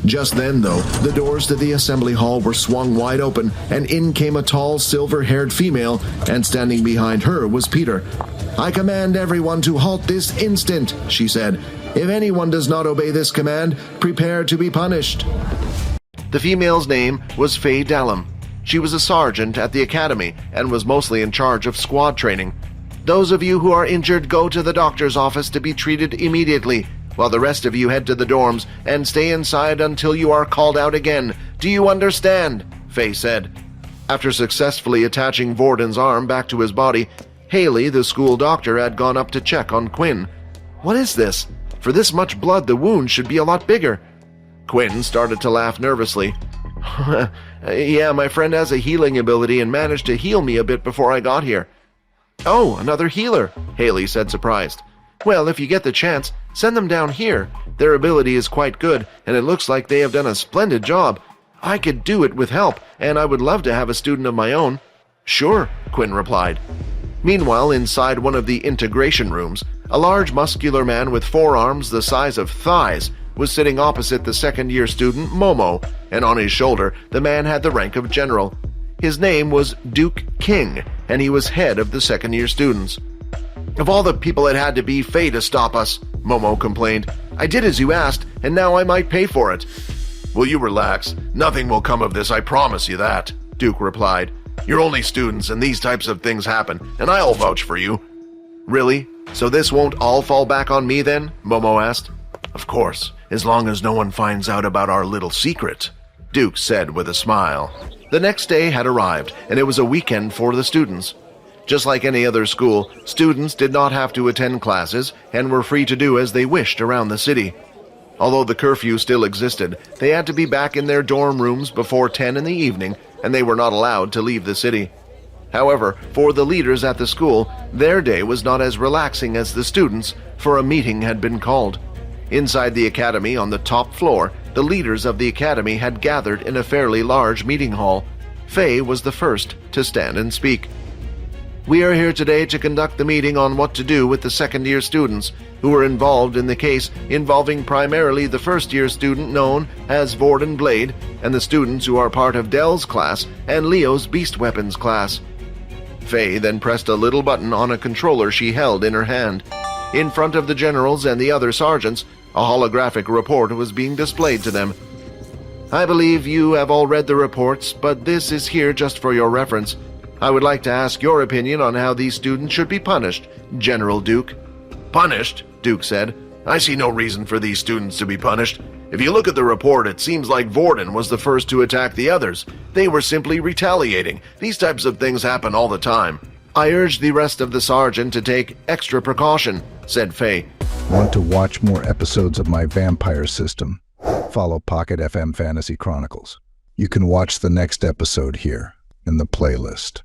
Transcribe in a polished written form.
Just then, though, the doors to the assembly hall were swung wide open, and in came a tall, silver-haired female, and standing behind her was Peter. "I command everyone to halt this instant," she said. "If anyone does not obey this command, prepare to be punished." The female's name was Faye Dallum. She was a sergeant at the academy and was mostly in charge of squad training. "Those of you who are injured go to the doctor's office to be treated immediately, while the rest of you head to the dorms and stay inside until you are called out again. Do you understand?" Faye said. After successfully attaching Vorden's arm back to his body, Haley, the school doctor, had gone up to check on Quinn. "What is this? For this much blood, the wound should be a lot bigger." Quinn started to laugh nervously. "Yeah, my friend has a healing ability and managed to heal me a bit before I got here." "Oh, another healer," Haley said, surprised. "Well, if you get the chance, send them down here. Their ability is quite good, and it looks like they have done a splendid job. I could do it with help, and I would love to have a student of my own." "Sure," Quinn replied. Meanwhile, inside one of the integration rooms, a large muscular man with forearms the size of thighs was sitting opposite the second-year student Momo, and on his shoulder the man had the rank of general. His name was Duke King, and he was head of the second-year students. "Of all the people it had to be Faye to stop us," Momo complained. "I did as you asked, and now I might pay for it." "Will you relax? Nothing will come of this, I promise you that," Duke replied. "You're only students, and these types of things happen, and I'll vouch for you." "Really? So this won't all fall back on me then?" Momo asked. "Of course, as long as no one finds out about our little secret," Duke said with a smile. The next day had arrived, and it was a weekend for the students. Just like any other school, students did not have to attend classes and were free to do as they wished around the city. Although the curfew still existed, they had to be back in their dorm rooms before 10 in the evening, and they were not allowed to leave the city. However, for the leaders at the school, their day was not as relaxing as the students, for a meeting had been called. Inside the academy on the top floor, the leaders of the academy had gathered in a fairly large meeting hall. Faye was the first to stand and speak. "We are here today to conduct the meeting on what to do with the second-year students who were involved in the case involving primarily the first-year student known as Vorden Blade and the students who are part of Dell's class and Leo's Beast Weapons class." Faye then pressed a little button on a controller she held in her hand. In front of the generals and the other sergeants, a holographic report was being displayed to them. "I believe you have all read the reports, but this is here just for your reference. I would like to ask your opinion on how these students should be punished, General Duke." "Punished?" Duke said. "I see no reason for these students to be punished. If you look at the report, it seems like Vorden was the first to attack the others. They were simply retaliating. These types of things happen all the time." "I urge the rest of the sergeant to take extra precaution," said Faye. Want to watch more episodes of my vampire system? Follow Pocket FM Fantasy Chronicles. You can watch the next episode here in the playlist.